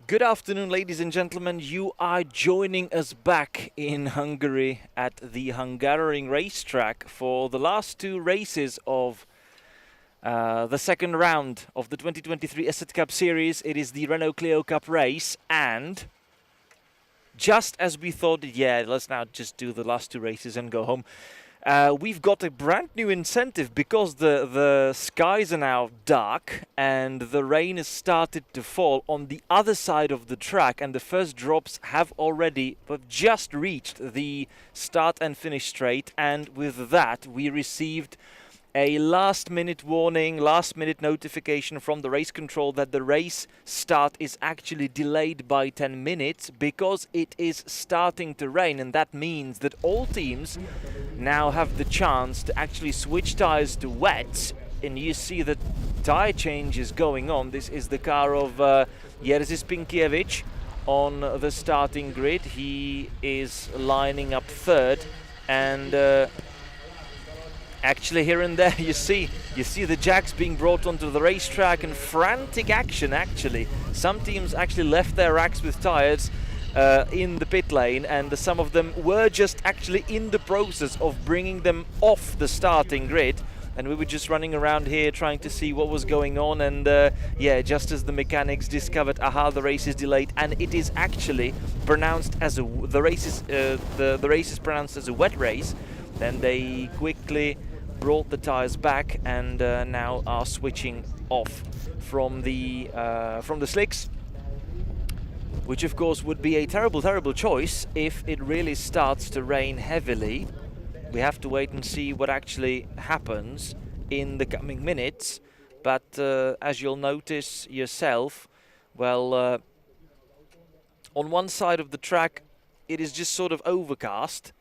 Good afternoon, ladies and gentlemen. You are joining us back in Hungary at the Hungaroring racetrack for the last two races of the second round of the 2023 ESET Cup series. It is the Renault Clio Cup race, and just as we thought, yeah, let's now just do the last two races and go home. We've got a brand new incentive because the skies are now dark and the rain has started to fall on the other side of the track, and the first drops have just reached the start and finish straight, and with that we received a last-minute warning, last-minute notification from the race control that the race start is actually delayed by 10 minutes because it is starting to rain, and that means that all teams now have the chance to actually switch tires to wets. And you see that tire change is going on. This is the car of Jerzy Pinkiewicz on the starting grid. He is lining up third, and actually, here and there, you see the jacks being brought onto the racetrack and frantic action. Actually, some teams actually left their racks with tires in the pit lane, and some of them were just actually in the process of bringing them off the starting grid. And we were just running around here trying to see what was going on, and yeah, just as the mechanics discovered, aha, the race is delayed, and it is actually pronounced as the race is pronounced as a wet race. Then they quickly brought the tires back and now are switching off from the slicks, which of course would be a terrible choice if it really starts to rain heavily. We have to wait and see what actually happens in the coming minutes, but as you'll notice yourself, well, on one side of the track it is just sort of overcast,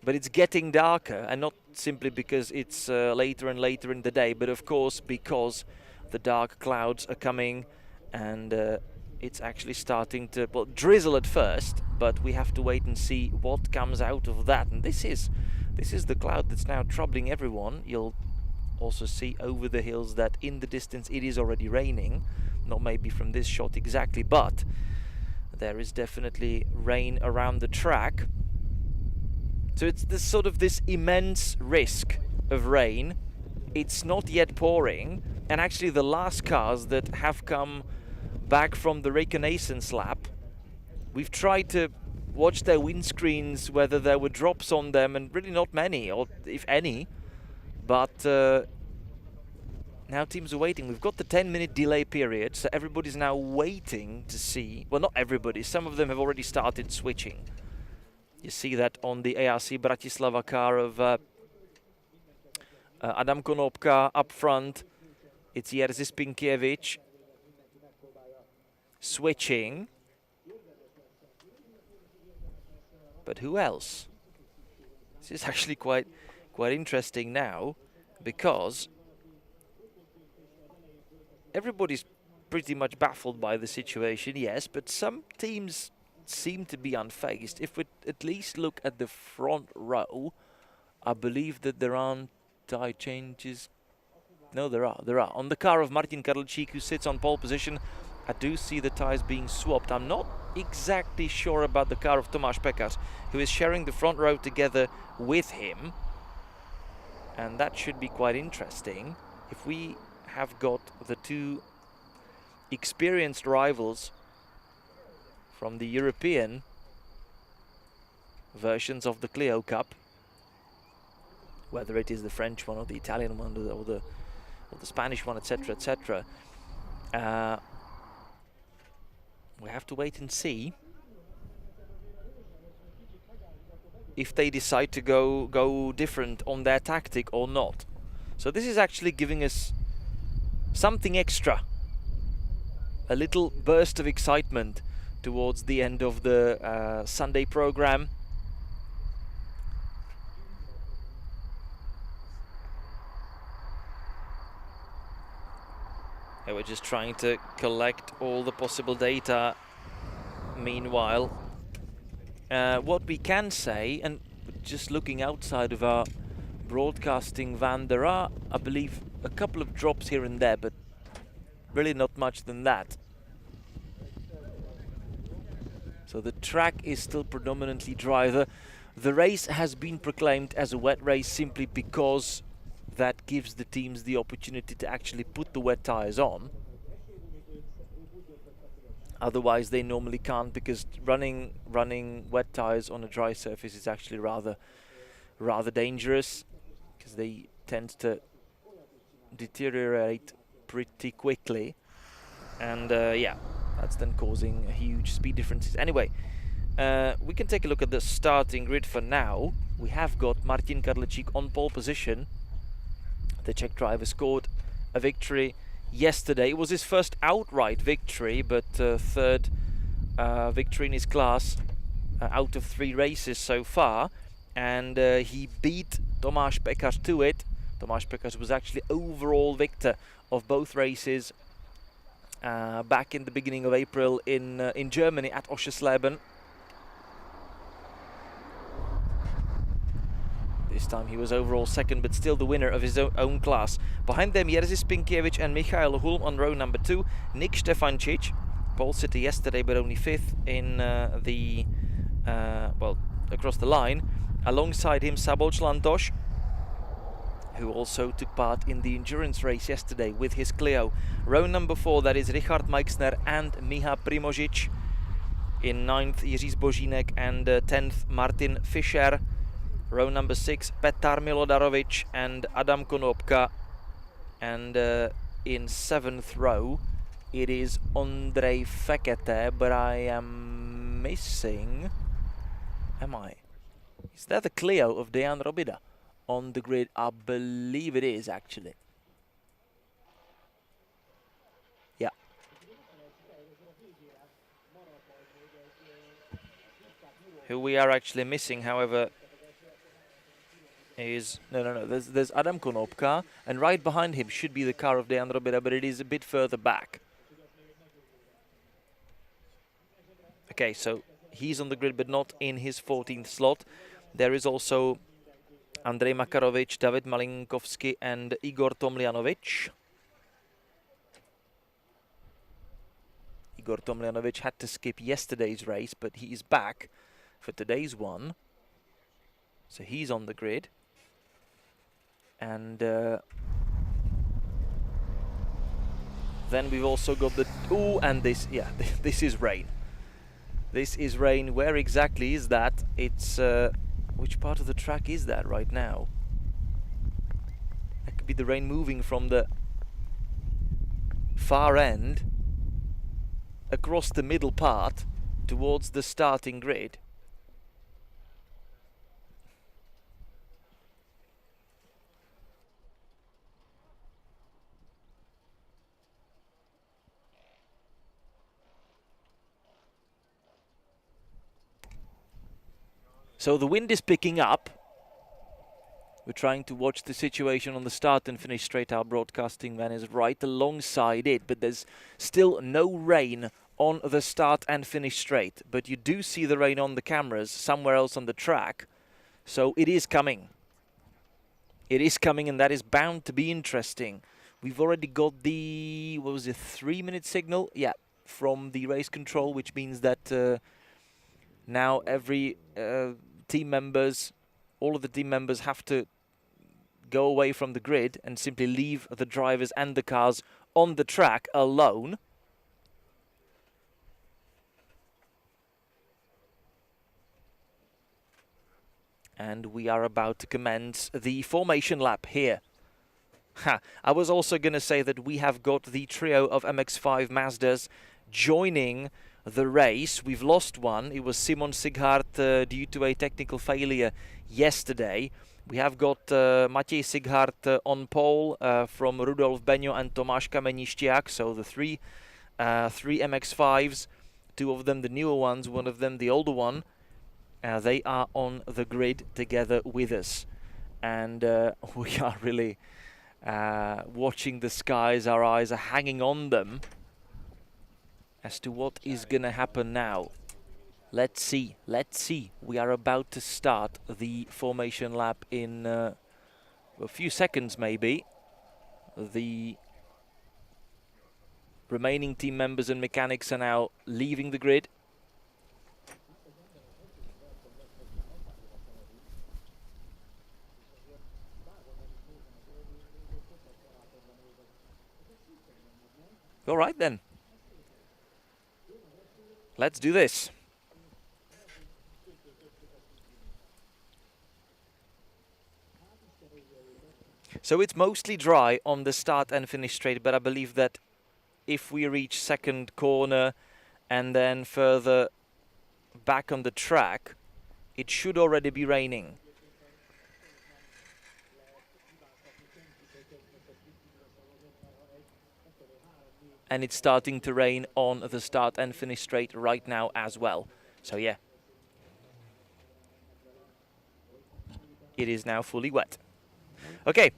but it's getting darker, and not simply because it's later and later in the day, but of course because the dark clouds are coming, and it's actually starting to, well, drizzle at first, but we have to wait and see what comes out of that. And this is the cloud that's now troubling everyone. You'll also see over the hills that in the distance it is already raining, not maybe from this shot exactly, but there is definitely rain around the track. So it's this immense risk of rain. It's not yet pouring, and actually the last cars that have come back from the reconnaissance lap, we've tried to watch their windscreens, whether there were drops on them, and really not many, or if any. But now teams are waiting. We've got the 10-minute delay period, so everybody's now waiting to see. Well, not everybody. Some of them have already started switching. You see that on the ARC Bratislava car of Adam Konopka up front. It's Jerzy Pinkiewicz switching. But who else? This is actually quite interesting now, because everybody's pretty much baffled by the situation, yes, but some teams seem to be unfazed. If we at least look at the front row, I believe that there aren't tire changes. No, there are. On the car of Martin Karlčík, who sits on pole position, I do see the tires being swapped. I'm not exactly sure about the car of Tomáš Pekař, who is sharing the front row together with him, and that should be quite interesting. If we have got the two experienced rivals from the European versions of the Clio Cup, whether it is the French one or the Italian one or the Spanish one, etc., etc., we have to wait and see if they decide to go different on their tactic or not. So this is actually giving us something extra, a little burst of excitement towards the end of the Sunday program. And we're just trying to collect all the possible data meanwhile. What we can say, and But just looking outside of our broadcasting van, there are, I believe, a couple of drops here and there, but really not much than that. So the track is still predominantly dry. The race has been proclaimed as a wet race simply because that gives the teams the opportunity to actually put the wet tires on. Otherwise they normally can't, because running wet tires on a dry surface is actually rather dangerous, because they tend to deteriorate pretty quickly, and yeah, that's then causing huge speed differences. Anyway, we can take a look at the starting grid for now. We have got Martin Karličík on pole position. The Czech driver scored a victory yesterday. It was his first outright victory, but third victory in his class out of 3 races so far, and he beat Tomáš Pekař to it. Tomáš Pekař was actually overall victor of both races back in the beginning of April in Germany at Oschersleben. This time he was overall second, but still the winner of his own class. Behind them, Jerzy Spinkiewicz and Michael Hulm on row number 2. Nick Stefancic, pole sitter yesterday, but only 5th in well, across the line. Alongside him, Szabolcs Lantos, who also took part in the endurance race yesterday with his Clio. Row number 4, that is Richard Meixner and Miha Primožič. In 9th, Jiří Zbožínek, and 10th, Martin Fischer. Row number 6, Petar Milodarovic and Adam Konopka. And in 7th row, it is Ondrej Fekete, but I am missing... Am I? Is that the Clio of Dejan Robida on the grid? I believe it is, actually. Yeah. Who we are actually missing, however, is... No. There's Adam Konopka, and right behind him should be the car of Dejan Robida, but it is a bit further back. Okay, so he's on the grid, but not in his 14th slot. There is also Andrej Makarovic, David Malinkovsky, and Igor Tomljanovic. Igor Tomljanovic had to skip yesterday's race, but he is back for today's one. So he's on the grid. And then we've also got the... Oh, and this, yeah, this is rain. This is rain. Where exactly is that? It's... which part of the track is that right now? That could be the rain moving from the far end across the middle part towards the starting grid. So the wind is picking up. We're trying to watch the situation on the start and finish straight. Our broadcasting van is right alongside it, but there's still no rain on the start and finish straight. But you do see the rain on the cameras somewhere else on the track. So it is coming. It is coming, and that is bound to be interesting. We've already got the, what was it, 3-minute signal? Yeah, from the race control, which means that now every team members, all of the team members have to go away from the grid and simply leave the drivers and the cars on the track alone. And we are about to commence the formation lap here. I was also going to say that we have got the trio of MX-5 Mazdas joining the race. We've lost one. It was Simon Sighart due to a technical failure yesterday. We have got Matěj Sighart on pole from Rudolf Beňo and Tomáš Kamenišťák. So the three MX-5s, 2 of them the newer ones, 1 of them the older one. They are on the grid together with us. And we are really watching the skies. Our eyes are hanging on them as to what is going to happen now. Let's see, let's see. We are about to start the formation lap in a few seconds maybe. The remaining team members and mechanics are now leaving the grid. All right then. Let's do this. So it's mostly dry on the start and finish straight, but I believe that if we reach second corner and then further back on the track, it should already be raining. And it's starting to rain on the start and finish straight right now as well. So yeah, it is now fully wet. Okay,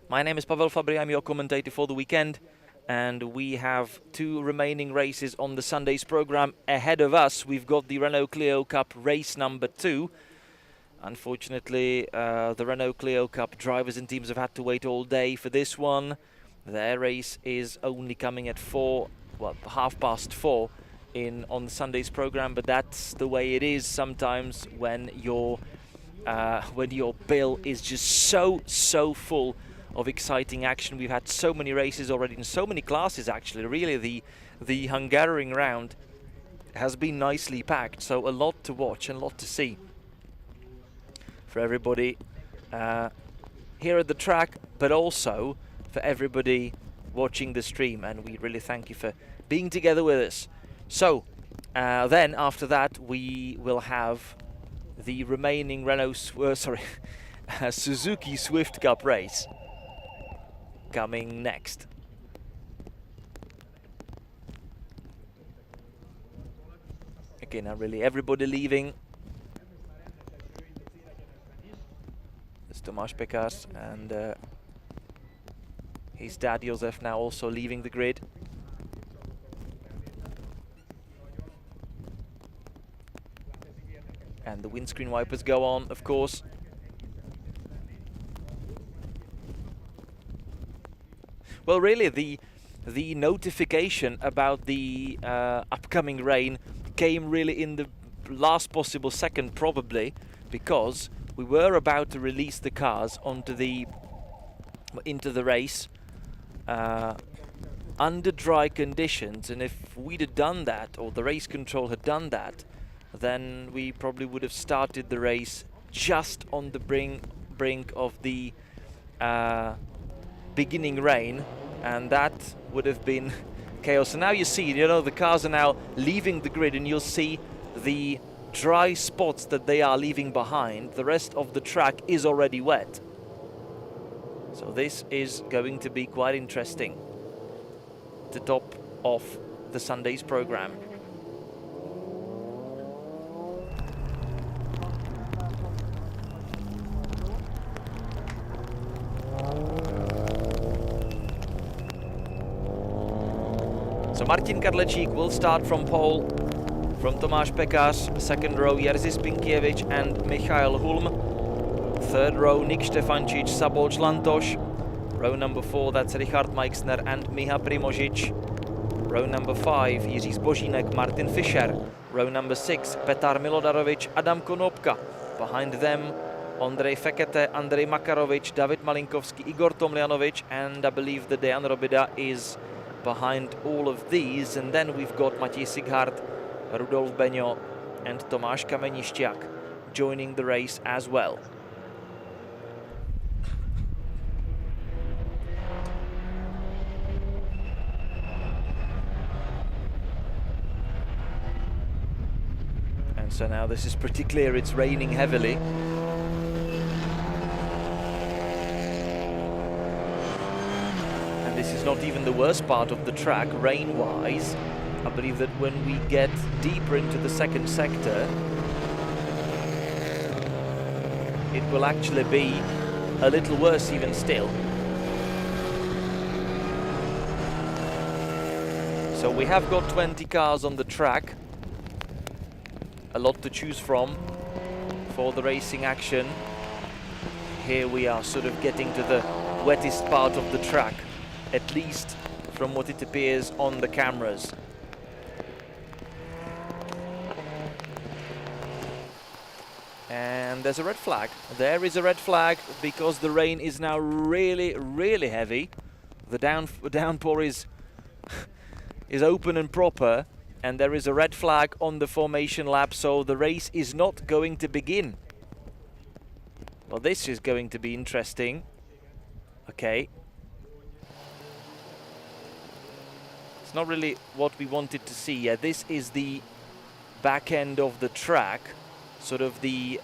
my name is Pavel Fabry, I'm your commentator for the weekend, and we have 2 remaining races on the Sunday's program ahead of us. We've got the Renault Clio Cup race number 2. Unfortunately, the Renault Clio Cup drivers and teams have had to wait all day for this one. Their race is only coming at 4, well, 4:30 on Sunday's program, but that's the way it is sometimes when your bill is just so full of exciting action. We've had so many races already in so many classes actually. Really, the Hungaroring round has been nicely packed, so a lot to watch and a lot to see for everybody here at the track, but also for everybody watching the stream, and we really thank you for being together with us. So then after that we will have the remaining Suzuki Swift Cup race coming next. Again, now really everybody leaving. There's Tomáš Pekář and his dad Josef now also leaving the grid. And the windscreen wipers go on, of course. Well, really, the notification about the upcoming rain came really in the last possible second, probably, because we were about to release the cars into the race under dry conditions, and if we'd have done that, or the race control had done that, then we probably would have started the race just on the brink of the beginning rain, and that would have been chaos. And now you see, the cars are now leaving the grid, and you'll see the dry spots that they are leaving behind. The rest of the track is already wet. So this is going to be quite interesting to top off the Sunday's program. So Martin Kadlečík will start from pole, from Tomáš Pekář, second row Jerzy Spinkiewicz and Michael Hulm, third row Nik Štefančič, Szabolcs Lantos, row number 4 that's Richard Meixner and Miha Primožič, row number 5 Jiří Zbožínek, Martin Fischer, row number 6 Petar Milodarovič, Adam Konopka, behind them Ondrej Fekete, Andrej Makarovič, David Malinkovský, Igor Tomljanovič, and I believe that Dejan Robida is behind all of these. And then we've got Matěj Sighart, Rudolf Beňo and Tomáš Kamenišťák joining the race as well. And so now this is pretty clear, it's raining heavily. This is not even the worst part of the track, rain-wise. I believe that when we get deeper into the second sector, it will actually be a little worse even still. So we have got 20 cars on the track. a lot to choose from for the racing action. Here we are sort of getting to the wettest part of the track, at least from what it appears on the cameras. And there's a red flag. There is a red flag because the rain is now really, really heavy. The downpour is is open and proper, and there is a red flag on the formation lap, so the race is not going to begin. Well, this is going to be interesting. Okay. It's not really what we wanted to see. Yeah, this is the back end of the track, sort of the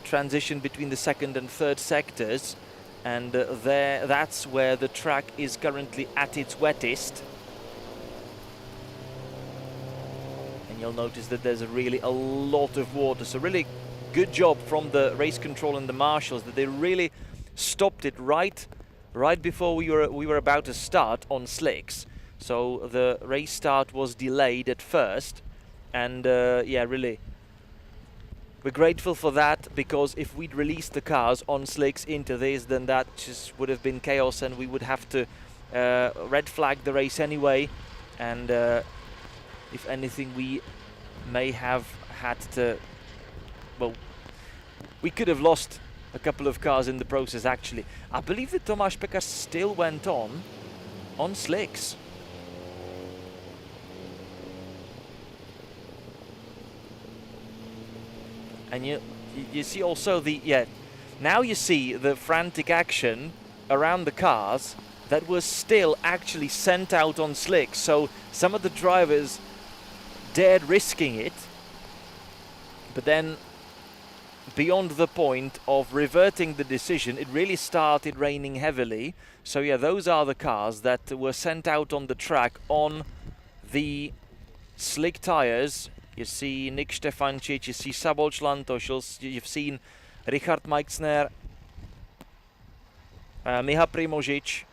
transition between the second and third sectors, and that's where the track is currently at its wettest. And you'll notice that there's really a lot of water, so really good job from the race control and the marshals that they really stopped it right before we were about to start on slicks. So the race start was delayed at first, and yeah, really we're grateful for that, because if we'd released the cars on slicks into this, then that just would have been chaos, and we would have to red flag the race anyway, and if anything we may have had to, well, we could have lost a couple of cars in the process actually. I believe that Tomáš Pekař still went on slicks. And you see also the, yeah, now you see the frantic action around the cars that was still actually sent out on slicks. So some of the drivers dared risking it, but then beyond the point of reverting the decision, it really started raining heavily. So yeah, those are the cars that were sent out on the track on the slick tires. You see Nick Stefančič, you see Szabolcs Lantos, you've seen Richard Meixner, Miha Primožič,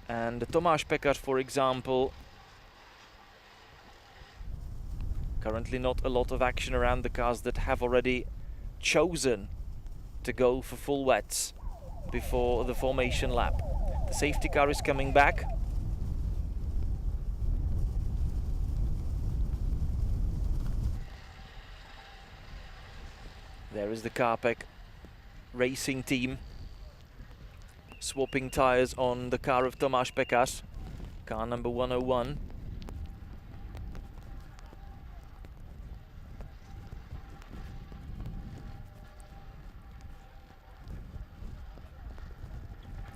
and Tomáš Pekař, for example. Currently not a lot of action around the cars that have already chosen to go for full wets before the formation lap. The safety car is coming back. There is the Carpec racing team swapping tires on the car of Tomáš Pekař, car number 101.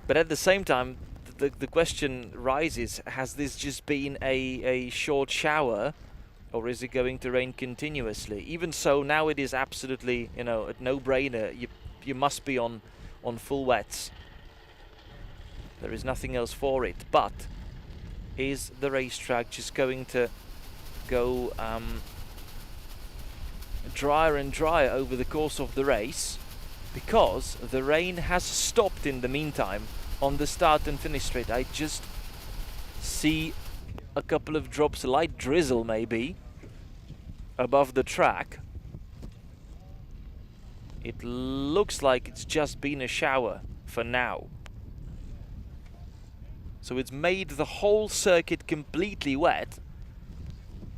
But at the same time, the question rises, has this just been a short shower, or is it going to rain continuously? Even so, now it is absolutely, you know, a no-brainer. You must be on full wets. There is nothing else for it. But is the racetrack just going to go drier and drier over the course of the race? Because the rain has stopped in the meantime on the start and finish straight. I just see a couple of drops, a light drizzle maybe, above the track. It looks like it's just been a shower for now. So it's made the whole circuit completely wet,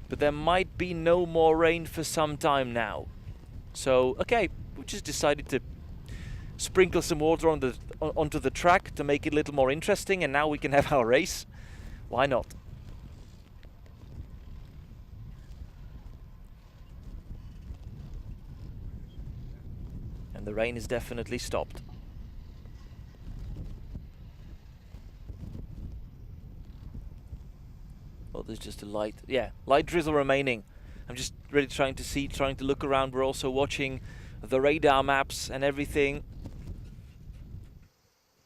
but there might be no more rain for some time now. So, okay, we just decided to sprinkle some water onto the track to make it a little more interesting, and now we can have our race. Why not? And the rain is definitely stopped. Well, there's just a light drizzle remaining. I'm just really trying to look around. We're also watching the radar maps and everything.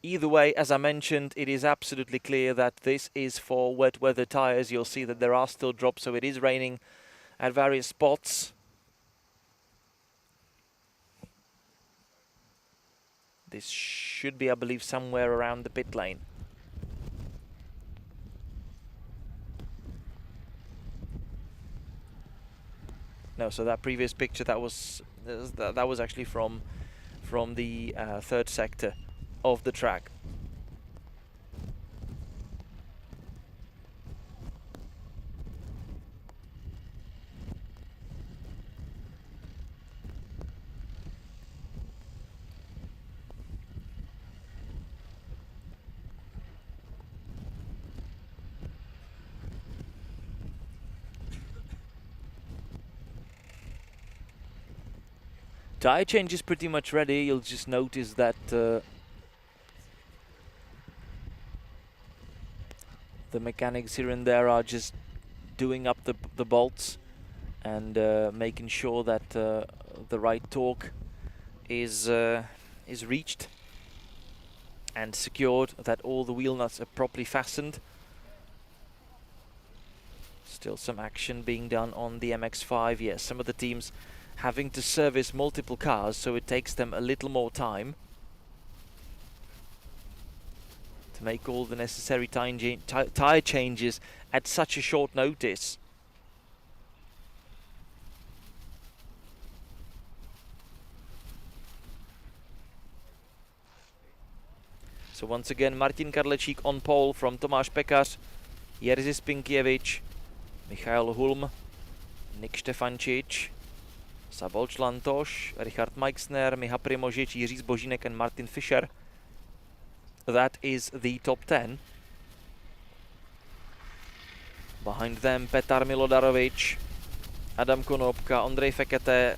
Either way, as I mentioned, it is absolutely clear that this is for wet weather tires. You'll see that there are still drops, so it is raining at various spots. This should be, I believe, somewhere around the pit lane. No, so that previous picture, that was actually from the third sector of the track. Tire change is pretty much ready. You'll just notice that the mechanics here and there are just doing up the bolts and making sure that the right torque is reached and secured, that all the wheel nuts are properly fastened. Still some action being done on the MX-5. Yes, some of the teams having to service multiple cars, so it takes them a little more time to make all the necessary tire changes at such a short notice. So once again, Martin Karlečík on pole from Tomáš Pekař, Jerzy Spinkiewicz, Michael Hulm, Nick Štefančič, Szabolcs Lantos, Richard Meixner, Miha Primožič, Jiří Zbožínek and Martin Fischer. That is the top 10. Behind them, Petar Milodarovič, Adam Konopka, Ondrej Fekete,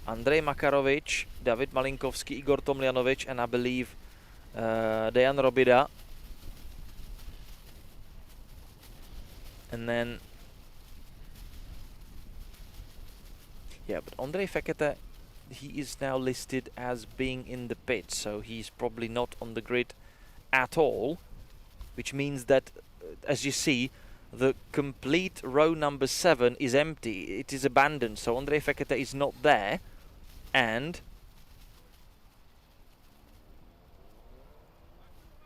Andrej Makarovič, David Malinkovský, Igor Tomljanovič, and I believe Dejan Robida. And then, yeah, but Ondrej Fekete, he is now listed as being in the pit, so he's probably not on the grid at all, which means that, as you see, the complete row number 7 is empty. It is abandoned, so Ondrej Fekete is not there, and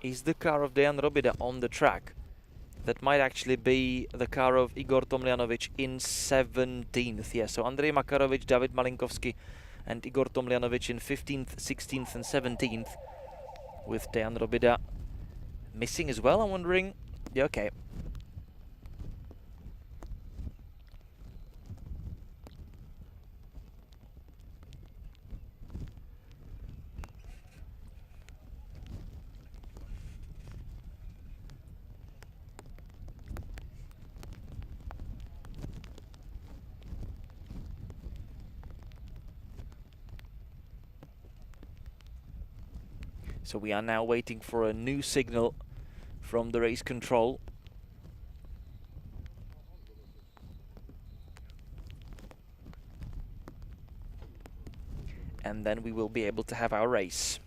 is the car of Dejan Robida on the track. That might actually be the car of Igor Tomljanovic in 17th. Yeah, so Andrej Makarovic, David Malinkovský and Igor Tomljanovic in 15th, 16th and 17th, with Dejan Robida missing as well. I'm wondering, yeah, okay. So we are now waiting for a new signal from the race control. And then we will be able to have our race.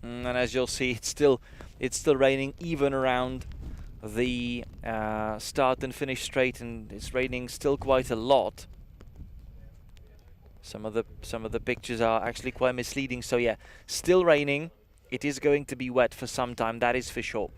And as you'll see, it's still raining even around the start and finish straight, and it's raining still quite a lot. Some of the pictures are actually quite misleading. So yeah, still raining. It is going to be wet for some time, that is for sure.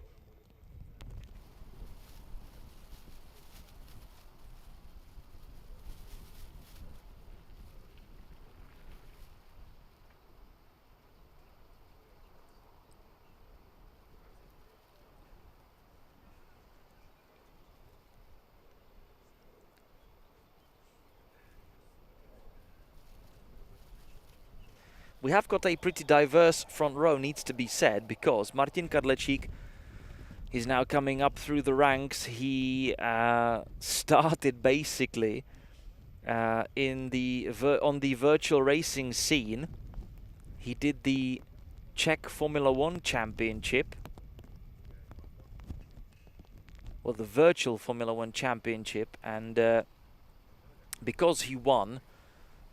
We have got a pretty diverse front row, needs to be said, because Martin Karlečík is now coming up through the ranks. He started basically on the virtual racing scene. He did the Czech Formula 1 Championship, well, the virtual Formula 1 Championship, and because he won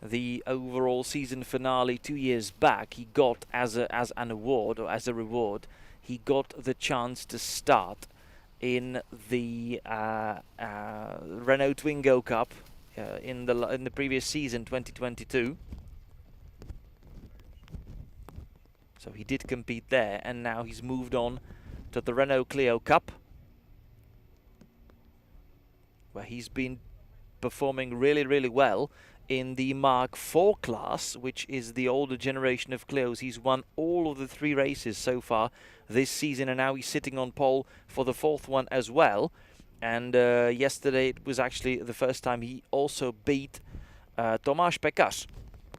the overall season finale 2 years back, he got as an award, or as a reward, he got the chance to start in the Renault Twingo Cup in the previous season, 2022. So he did compete there, and now he's moved on to the Renault Clio Cup, where he's been performing really well in the Mark IV class, which is the older generation of Clios. He's won all of the 3 races so far this season, and now he's sitting on pole for the 4th one as well. And yesterday it was actually the first time he also beat Tomáš Pekař.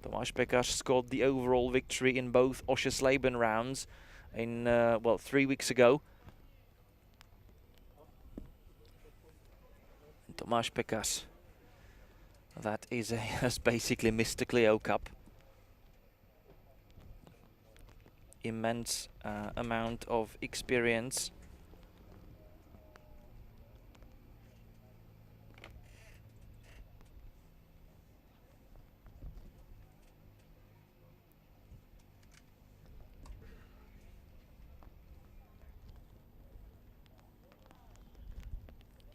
Tomáš Pekař scored the overall victory in both Oschersleben rounds in, well, 3 weeks ago. And Tomáš Pekař, that is has basically Mr. Clio Cup. Immense amount of experience.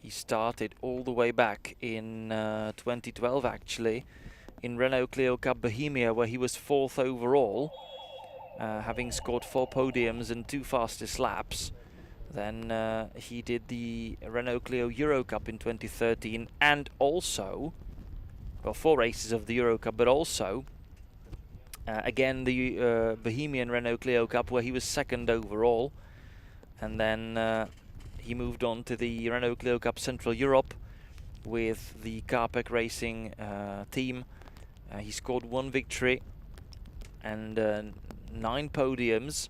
He started all the way back in 2012, actually, in Renault Clio Cup Bohemia, where he was 4th overall, having scored 4 podiums and 2 fastest laps. Then he did the Renault Clio Euro Cup in 2013, and also, well, 4 races of the Euro Cup, but also, again, the Bohemian Renault Clio Cup, where he was 2nd overall. And then he moved on to the Renault Clio Cup Central Europe with the Carpec Racing team. He scored 1 victory and 9 podiums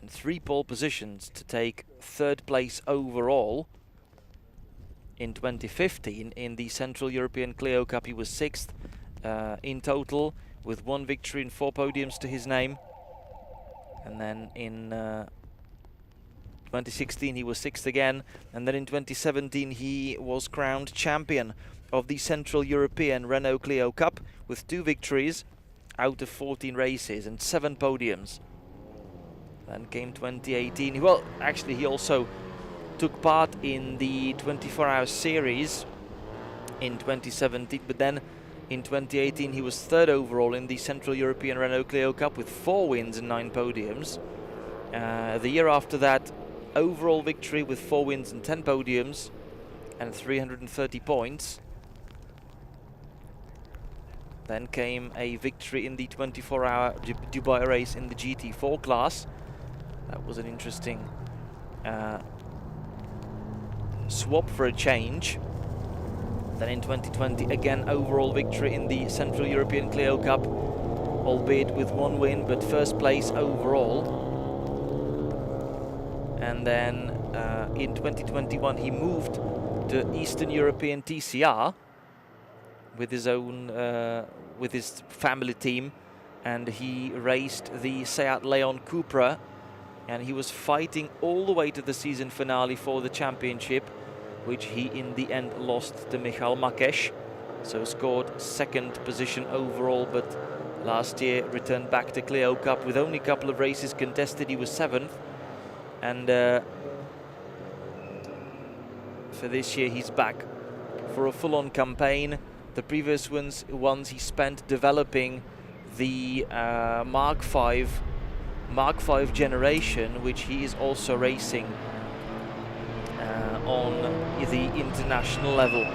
and 3 pole positions to take 3rd place overall. In 2015, in the Central European Clio Cup, he was 6th in total, with 1 victory and 4 podiums to his name. And then in 2016 he was 6th again, and then in 2017 he was crowned champion of the Central European Renault Clio Cup with 2 victories out of 14 races and 7 podiums. Then came 2018. Well, actually he also took part in the 24-hour series in 2017, but then in 2018 he was 3rd overall in the Central European Renault Clio Cup with 4 wins and 9 podiums. The year after that, overall victory with 4 wins and 10 podiums and 330 points. Then came a victory in the 24-hour Dubai race in the GT4 class. That was an interesting swap for a change. Then in 2020, again, overall victory in the Central European Clio Cup, albeit with 1 win, but 1st place overall. And then in 2021 he moved to Eastern European TCR with his own, with his family team, and he raced the Seat Leon Cupra, and he was fighting all the way to the season finale for the championship, which he in the end lost to Michal Makeš, so scored 2nd position overall, but last year returned back to Clio Cup with only a couple of races contested. He was 7th. And for this year he's back for a full-on campaign. The previous ones he spent developing the Mark V generation, which he is also racing on the international level.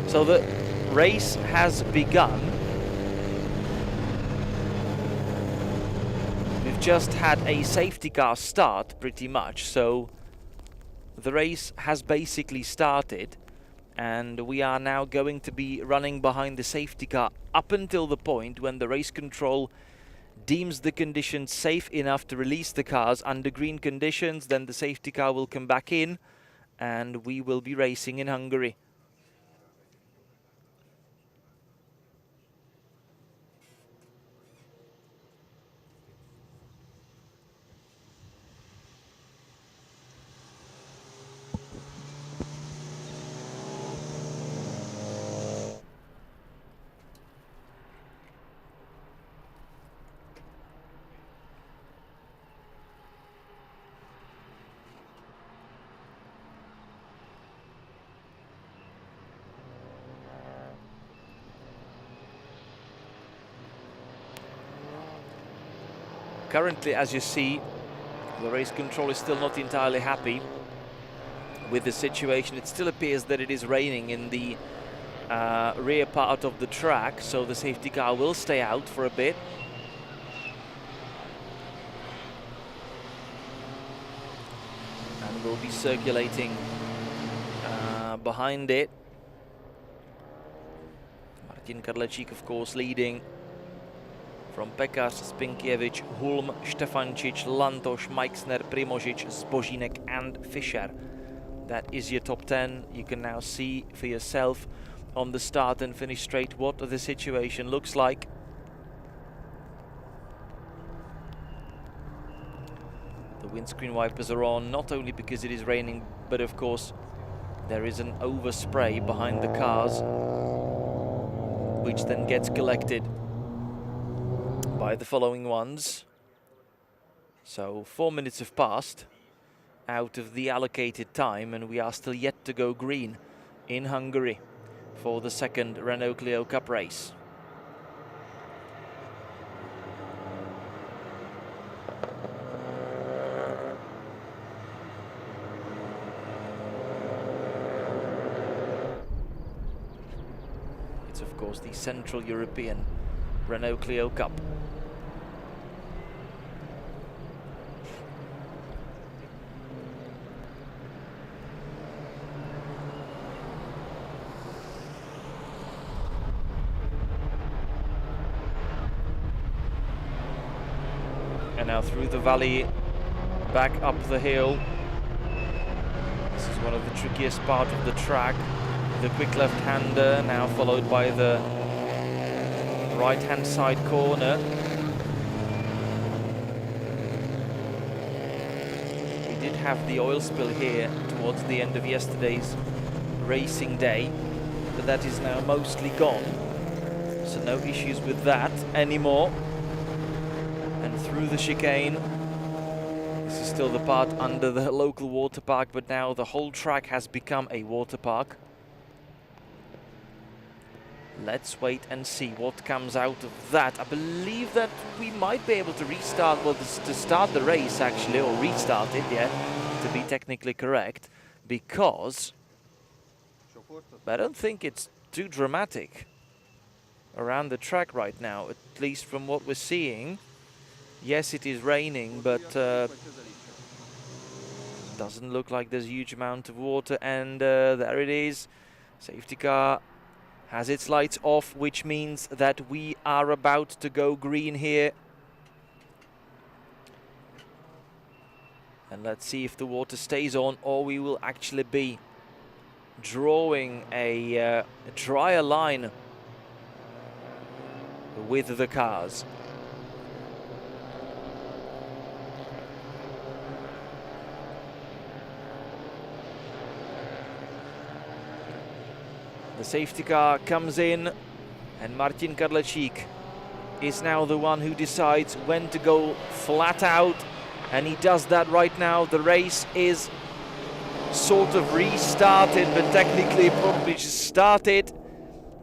So the race has begun. We've just had a safety car start, pretty much, so the race has basically started, and we are now going to be running behind the safety car up until the point when the race control deems the conditions safe enough to release the cars under green conditions. Then the safety car will come back in and we will be racing in Hungary. currently, as you see, the race control is still not entirely happy with the situation. It still appears that it is raining in the rear part of the track, so the safety car will stay out for a bit. And will be circulating behind it. Martin Kadlecik, of course, leading from Pekas, Spinkiewicz, Hulm, Stefancic, Lantos, Meixner, Primožič, Zbožinek and Fischer. That is your top 10. You can now see for yourself on the start and finish straight what the situation looks like. The windscreen wipers are on, not only because it is raining, but of course there is an overspray behind the cars, which then gets collected by the following ones. So 4 minutes have passed out of the allocated time, and we are still yet to go green in Hungary for the second Renault Clio Cup race. It's of course the Central European Renault Clio Cup. And now through the valley, back up the hill. This is one of the trickiest part of the track. The quick left-hander, now followed by the right-hand side corner. We did have the oil spill here towards the end of yesterday's racing day, but that is now mostly gone. So no issues with that anymore. And through the chicane, this is still the part under the local water park, but now the whole track has become a water park. Let's wait and see what comes out of that. I believe that we might be able to restart, well, to start the race actually, or restart it, yeah, to be technically correct, because I don't think it's too dramatic around the track right now, at least from what we're seeing. Yes, it is raining, but doesn't look like there's a huge amount of water, and there it is. Safety car has its lights off, which means that we are about to go green here. And let's see if the water stays on, or we will actually be drawing a drier line with the cars. The safety car comes in, and Martin Kadlecik is now the one who decides when to go flat out, and he does that right now. The race is sort of restarted, but technically probably just started.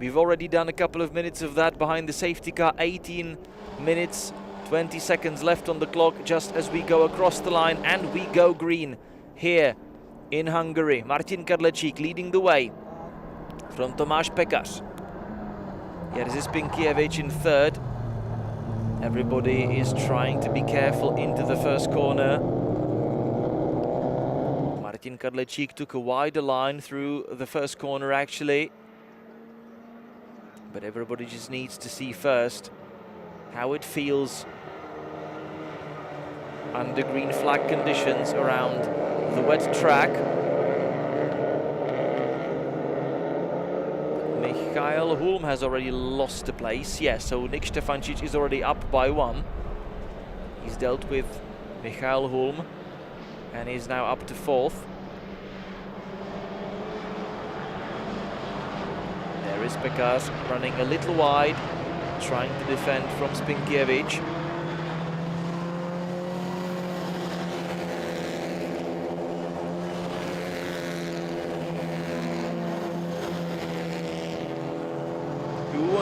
We've already done a couple of minutes of that behind the safety car. 18 minutes, 20 seconds left on the clock just as we go across the line, and we go green here in Hungary. Martin Kadlecik leading the way from Tomáš Pekas. Jerzy Spinkiewicz in third. Everybody is trying to be careful into the first corner. Martin Kadlecik took a wider line through the first corner actually. But everybody just needs to see first how it feels under green flag conditions around the wet track. Michael Hulm has already lost a place. Yes, so Nick Stefancic is already up by 1. He's dealt with Michael Hulm and is now up to 4th. There is Pekas running a little wide, trying to defend from Spinkiewicz.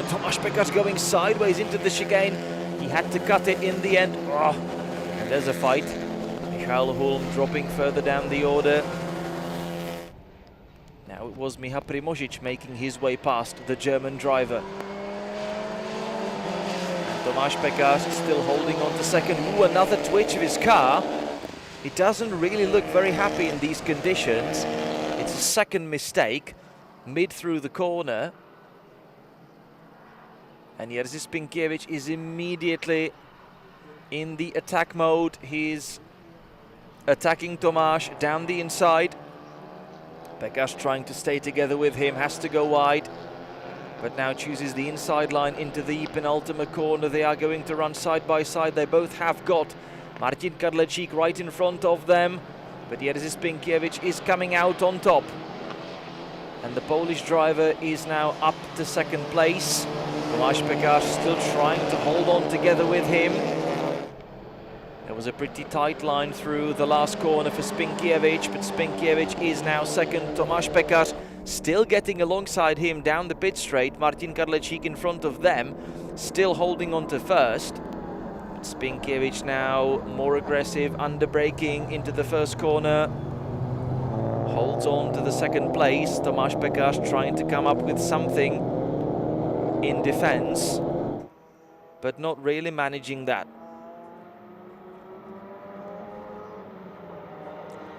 Tomáš Pekas going sideways into the chicane. He had to cut it in the end. Oh, and there's a fight. Michael Hulm dropping further down the order. Now it was Miha Primožič making his way past the German driver. Tomáš Pekař still holding on to second. Ooh, another twitch of his car. He doesn't really look very happy in these conditions. It's a second mistake mid through the corner. And Jerzy Spinkiewicz is immediately in the attack mode. He's attacking Tomáš down the inside. Pekař trying to stay together with him, has to go wide, but now chooses the inside line into the penultimate corner. They are going to run side by side. They both have got Martin Kadlecik right in front of them, but Jerzy Spinkiewicz is coming out on top. And the Polish driver is now up to second place. Tomáš Pekař still trying to hold on together with him. There was a pretty tight line through the last corner for Spinkiewicz, but Spinkiewicz is now second. Tomáš Pekař still getting alongside him down the pit straight. Martin Kadlecik in front of them, still holding on to first. But Spinkiewicz now more aggressive, under braking into the first corner. Holds on to the second place. Tomáš Pekař trying to come up with something in defense, but not really managing that.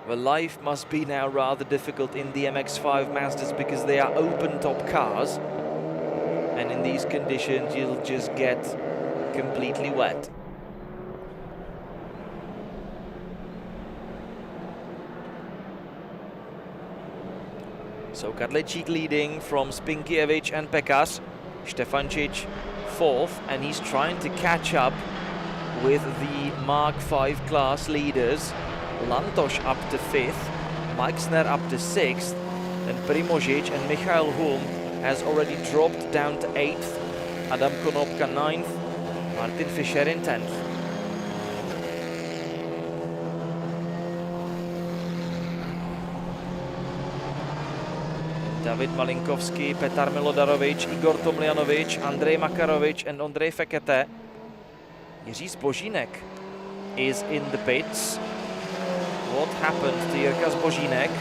Well, life must be now rather difficult in the MX-5 Mazdas because they are open-top cars, and in these conditions you'll just get completely wet. So Kadlecik leading from Spinkiewicz and Pekař. Stefancic fourth, and he's trying to catch up with the Mark V class leaders. Lantos up to 5th, Meixner up to 6th, and Primožič and Michael Hulm has already dropped down to 8th, Adam Konopka 9th, Martin Fischer in 10th. David Malinkovský, Petar Milodarovič, Igor Tomljanovič, Andrej Makarovič and Ondrej Fekete. Jiří Zbožínek is in the pits. What happened to Jirka Zbožínek?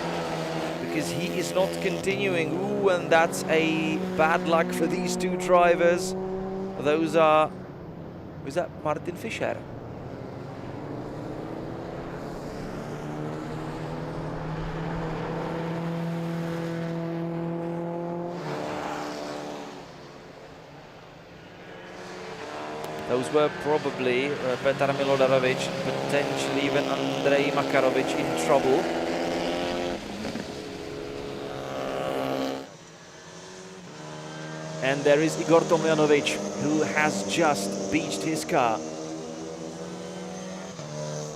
Because he is not continuing. Ooh, and that's a bad luck for these two drivers. Those are... Was that Martin Fischer? Those were probably Petar Milodarovic, potentially even Andrej Makarovic in trouble. And there is Igor Tomljanovic, who has just beached his car.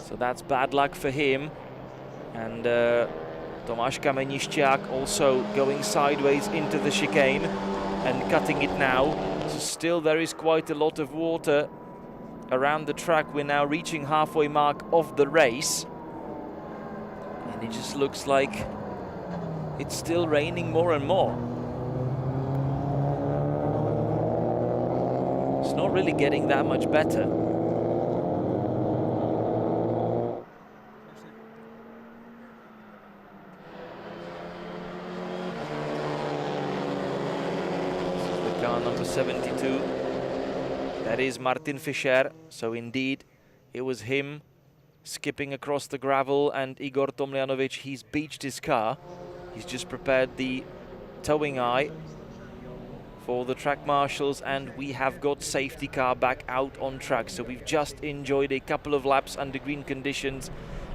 So that's bad luck for him. And Tomáš Kamenišťák also going sideways into the chicane and cutting it now. So still there is quite a lot of water around the track. We're now reaching halfway mark of the race. And it just looks like it's still raining more and more. It's not really getting that much better. Number 72, that is Martin Fischer. So indeed it was him skipping across the gravel, and Igor Tomljanovic, he's beached his car. He's just prepared the towing eye for the track marshals, and we have got safety car back out on track. So we've just enjoyed a couple of laps under green conditions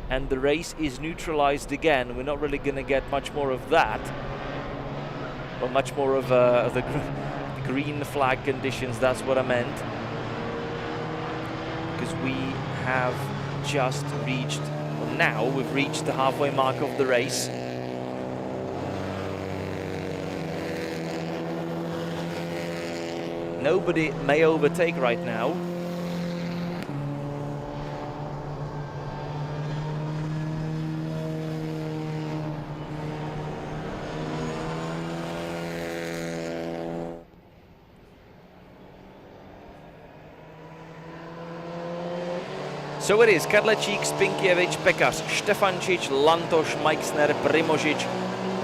and the race is neutralized again. We're not really going to get much more of that, or much more of the green flag conditions, that's what I meant, because we have just reached, well, now we've reached the halfway mark of the race. Nobody may overtake right now. So it is Kadlecík, Spinkiewicz, Pekař, Štefančič, Lantoš, Meixner, Primožič,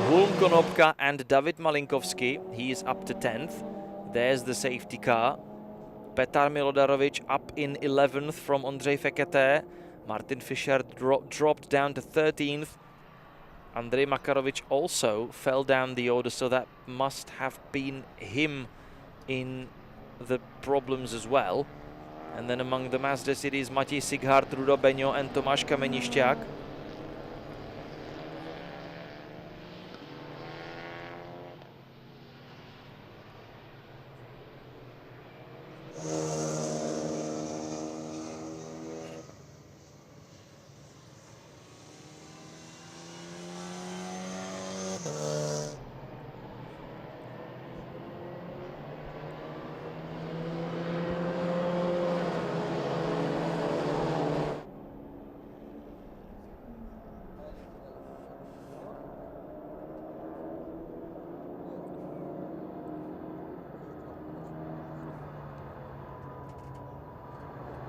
Hulm, Konopka and David Malinkovsky. He is up to 10th. There's the safety car. Petar Milodarovic up in 11th from Ondřej Fekete. Martin Fischer dropped down to 13th. Andrej Makarovic also fell down the order, so that must have been him in the problems as well. And then among the Mazdas it is Matěj Sighart, Rudo Beňo and Tomáš Kamenišťák.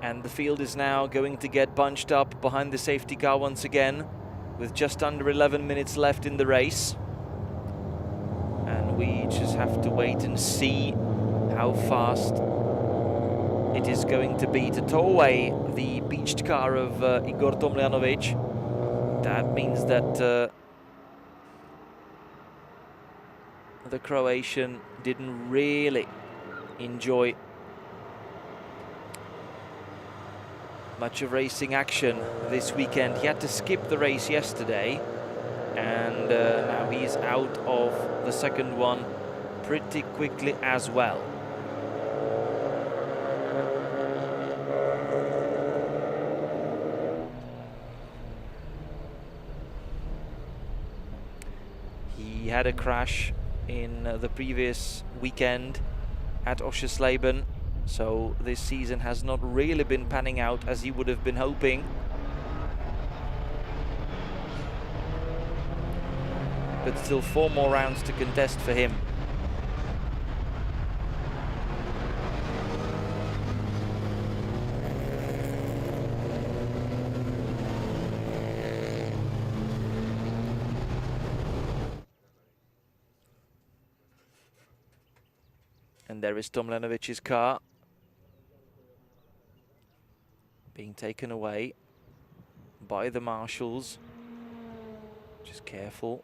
And the field is now going to get bunched up behind the safety car once again, with just under 11 minutes left in the race. And we just have to wait and see how fast it is going to be to tow away the beached car of Igor Tomljanovic. That means that the Croatian didn't really enjoy much of racing action this weekend. He had to skip the race yesterday, and now he's out of the second one pretty quickly as well. He had a crash in the previous weekend at Oschersleben. So this season has not really been panning out as he would have been hoping. But still 4 more rounds to contest for him. And there is Tomljanovic's car being taken away by the marshals. Just careful.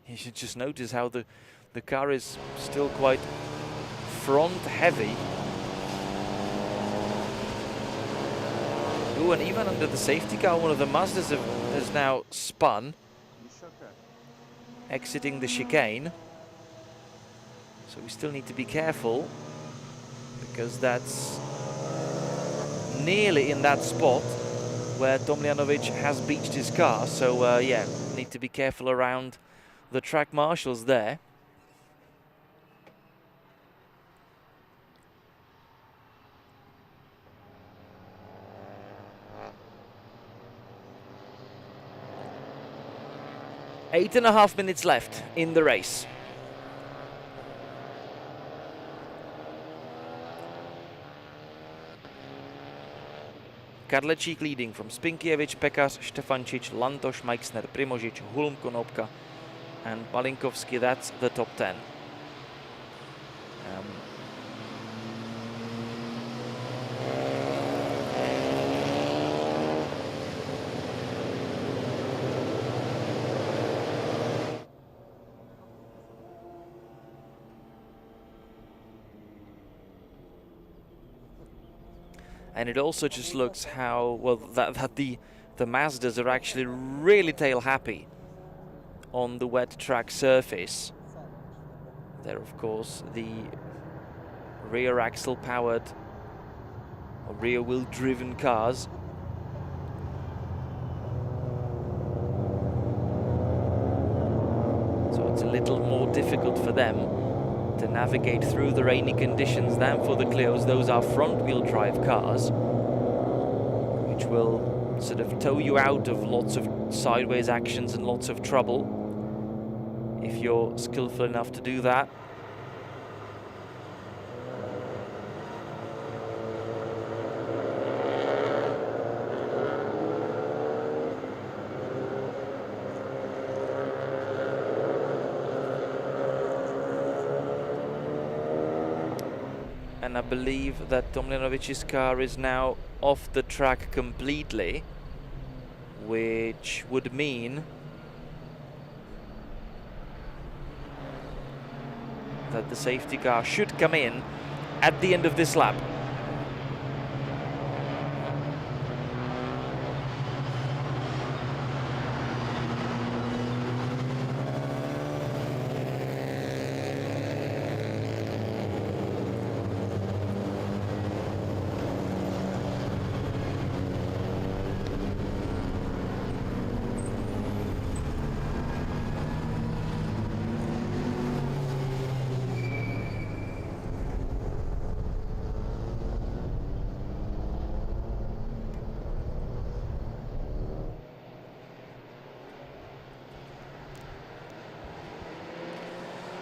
You should just notice how the car is still quite front heavy. Ooh, and even under the safety car, one of the Mazdas has now spun, exiting the chicane. So we still need to be careful, because that's nearly in that spot where Tomljanovic has beached his car. So yeah, need to be careful around the track marshals there. Eight and a half minutes left in the race. Kadlecík leading from Spinkiewicz, Pekař, Štefančič, Lantoš, Meixner, Primožič, Hulm, Konopka and Malinkovsky. That's the top 10. And it also just looks how well that the Mazdas are actually really tail happy on the wet track surface. They're of course the rear axle powered or rear wheel driven cars. So it's a little more difficult for them to navigate through the rainy conditions than for the Clios. Those are front-wheel drive cars, which will sort of tow you out of lots of sideways actions and lots of trouble if you're skillful enough to do that. And I believe that Tomljanovic's car is now off the track completely, which would mean that the safety car should come in at the end of this lap.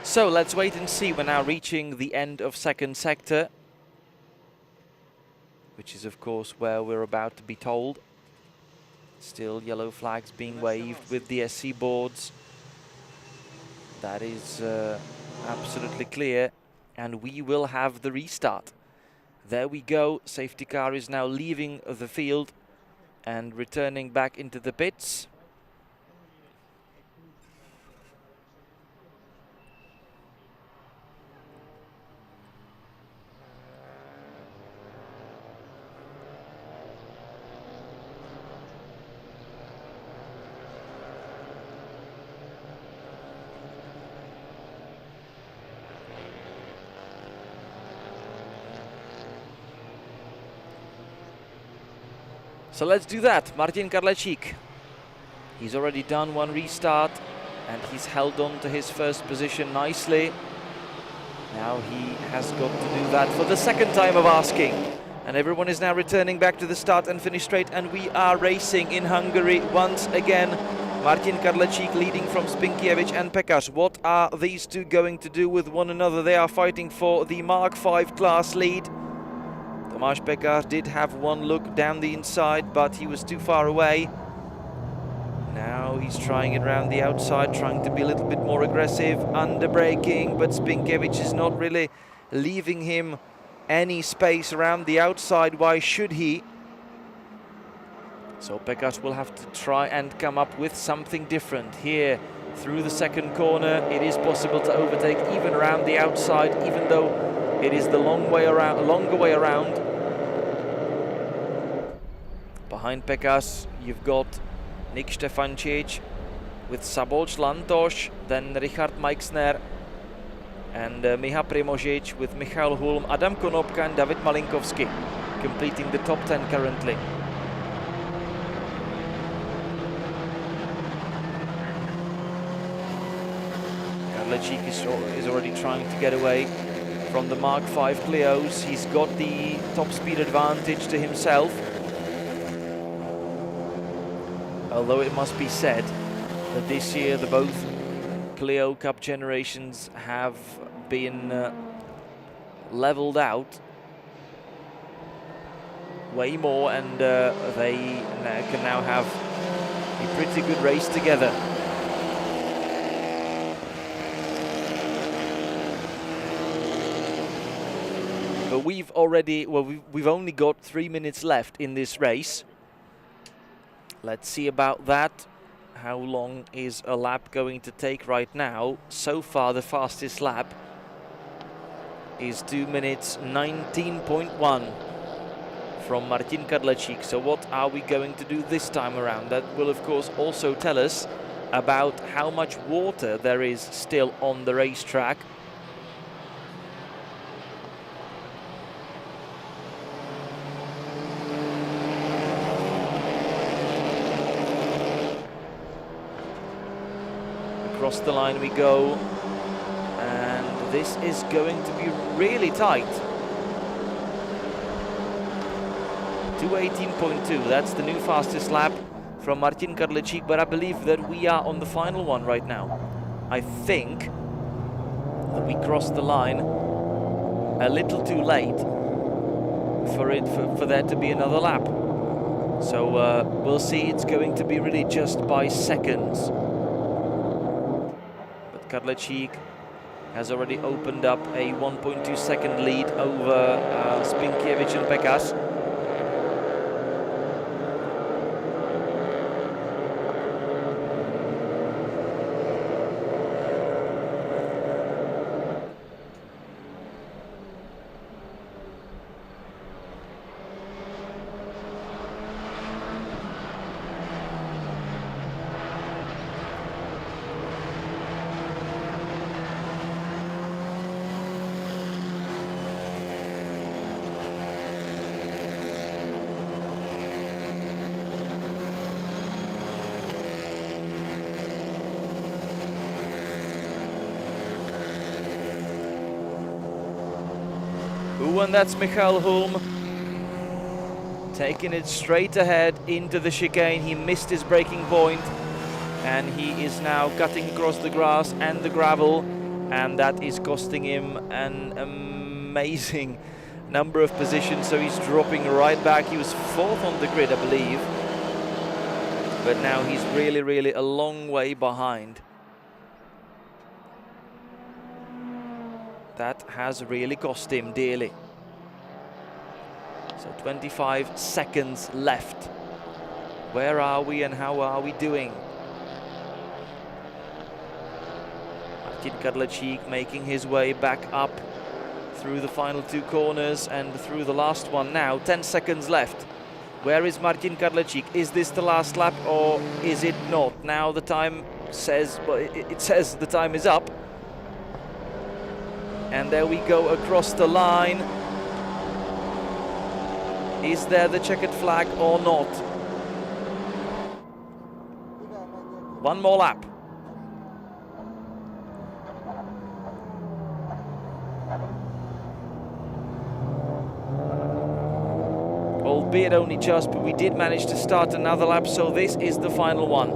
So let's wait and see. We're now reaching the end of second sector, which is of course where we're about to be told. Still yellow flags being waved with the SC boards. That is absolutely clear, and we will have the restart. There we go. Safety car is now leaving the field and returning back into the pits. So let's do that. Martin Karlecik. He's already done one restart and he's held on to his first position nicely. Now he has got to do that for the second time of asking. And everyone is now returning back to the start and finish straight, and we are racing in Hungary once again. Martin Karlecik leading from Spinkiewicz and Pekař. What are these two going to do with one another? They are fighting for the Mark V class lead. Tomáš Pekař did have one look down the inside, but he was too far away. Now he's trying it around the outside, trying to be a little bit more aggressive, under braking, but Spinkiewicz is not really leaving him any space around the outside. Why should he? So Pekař will have to try and come up with something different here through the second corner. It is possible to overtake even around the outside, even though it is the longer way around. Behind Pekař, you've got Nick Stefancic with Szabolcs Lantos, then Richard Meixner and Miha Primožič with Michal Hulm, Adam Konopka and David Malinkovsky completing the top 10 currently. Karlecik is already trying to get away from the Mark V Clios. He's got the top speed advantage to himself. Although it must be said that this year the both Clio Cup generations have been leveled out way more, and they can now have a pretty good race together. But we've only got 3 minutes left in this race. Let's see about that. How long is a lap going to take right now? So far, the fastest lap is 2 minutes 19.1 from Martin Karlecik. So what are we going to do this time around? That will, of course, also tell us about how much water there is still on the racetrack. Across the line we go, and this is going to be really tight. 2:18.2, that's the new fastest lap from Martin Karlecik, but I believe that we are on the final one right now. I think that we crossed the line a little too late for there to be another lap. So we'll see. It's going to be really just by seconds. But Kadlecik has already opened up a 1.2 second lead over Spinkiewicz and Pekas. And that's Michael Hulm taking it straight ahead into the chicane. He missed his braking point and he is now cutting across the grass and the gravel, and that is costing him an amazing number of positions. So he's dropping right back. He was 4th on the grid, I believe, but now he's really a long way behind. That has really cost him dearly. So 25 seconds left. Where are we and how are we doing? Martin Kadlecik making his way back up through the final 2 corners and through the last one now. 10 seconds left. Where is Martin Kadlecik? Is this the last lap or is it not? Now the time says, well, it says the time is up. And there we go across the line. Is there the checkered flag or not? One more lap. Albeit only just, but we did manage to start another lap, so this is the final one.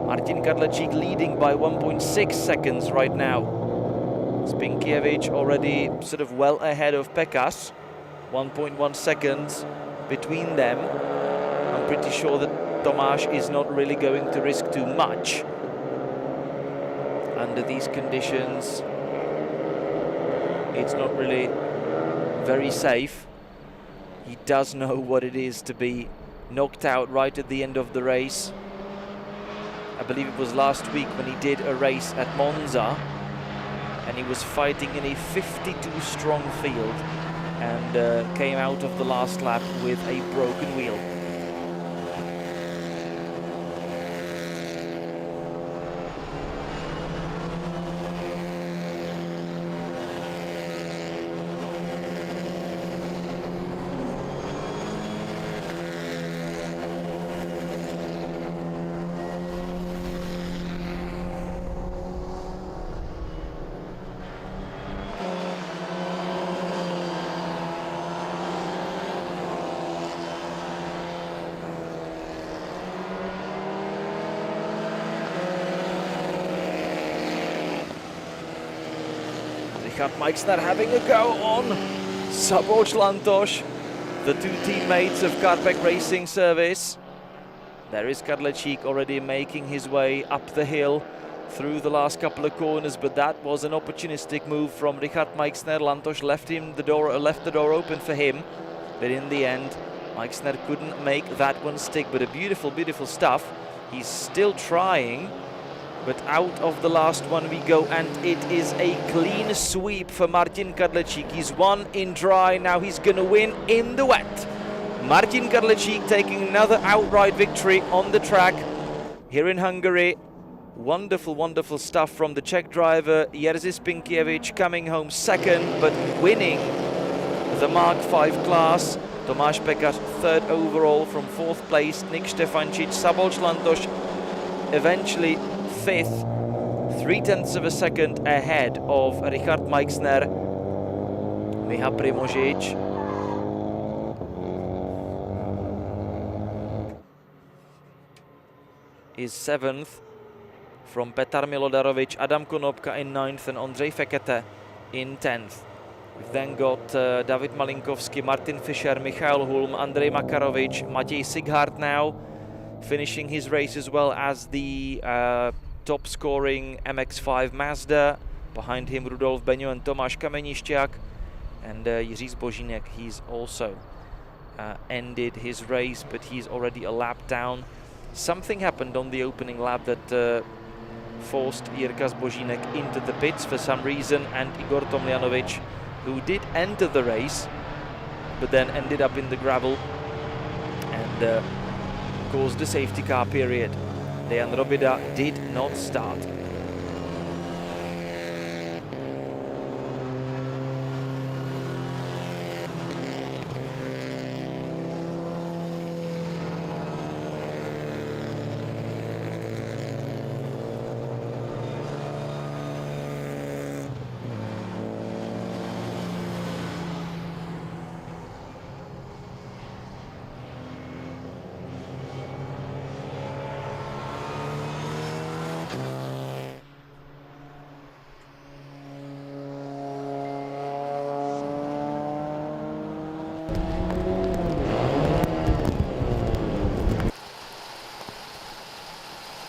Martin Kadlecik leading by 1.6 seconds right now. Spinkiewicz already sort of well ahead of Pekas. 1.1 seconds between them. I'm pretty sure that Tomáš is not really going to risk too much under these conditions. It's not really very safe. He does know what it is to be knocked out right at the end of the race. I believe it was last week when he did a race at Monza and he was fighting in a 52 strong field and came out of the last lap with a broken wheel. Meixner having a go on Szabolcs Lantos, the 2 teammates of Karpek Racing Service. There is Kadlecik already making his way up the hill through the last couple of corners, but that was an opportunistic move from Richard Meixner. Lantos left the door open for him, but in the end Meixner couldn't make that one stick. But a beautiful stuff. He's still trying. But out of the last one we go, and it is a clean sweep for Martin Kadlecik. He's won in dry, now he's going to win in the wet. Martin Kadlecik taking another outright victory on the track here in Hungary. Wonderful stuff from the Czech driver Jerzy Spinkiewicz, coming home second, but winning the Mark V class. Tomáš Pekas third overall from 4th place. Nick Stefancic, Szabolcs Lantos eventually 5th, 0.3 of a second ahead of Richard Meixner. Miha Primožič is 7th, from Petar Milodarovic, Adam Konopka in 9th and Ondřej Fekete in 10th. We've then got David Malinkovsky, Martin Fischer, Michael Hulm, Andrej Makarovic, Matěj Sighart now finishing his race as well as the top scoring MX-5 Mazda. Behind him Rudolf Beňo and Tomáš Kamenišťák. And Jiří Zbožínek, he's also ended his race, but he's already a lap down. Something happened on the opening lap that forced Jirka Zbožínek into the pits for some reason, and Igor Tomljanovic, who did enter the race, but then ended up in the gravel and caused a safety car period. Dejan Robida did not start.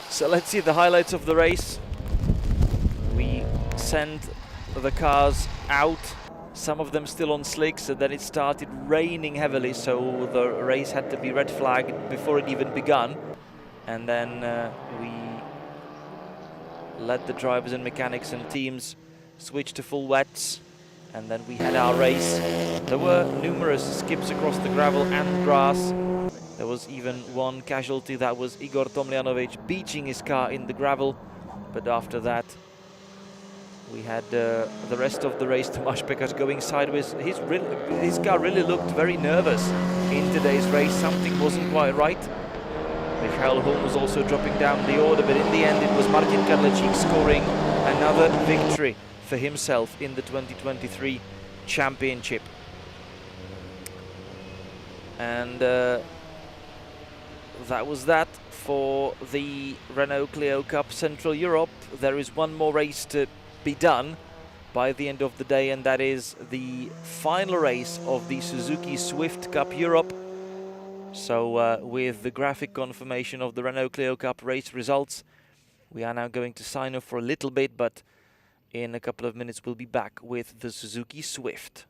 So let's see the highlights of the race. We sent the cars out, some of them still on slicks, and then it started raining heavily, so the race had to be red flagged before it even begun. And then we let the drivers and mechanics and teams switch to full wets, and then we had our race. There were numerous skips across the gravel and grass. There was even one casualty, that was Igor Tomljanovic beaching his car in the gravel. But after that, we had the rest of the race, Tomáš Pekař going sideways. His car really looked very nervous in today's race. Something wasn't quite right. Michael Hulm was also dropping down the order, but in the end it was Martin Kadlecik scoring another victory for himself in the 2023 championship. And that was that for the Renault Clio Cup Central Europe. There is one more race to be done by the end of the day, and that is the final race of the Suzuki Swift Cup Europe. So with the graphic confirmation of the Renault Clio Cup race results, we are now going to sign off for a little bit, but in a couple of minutes we'll be back with the Suzuki Swift.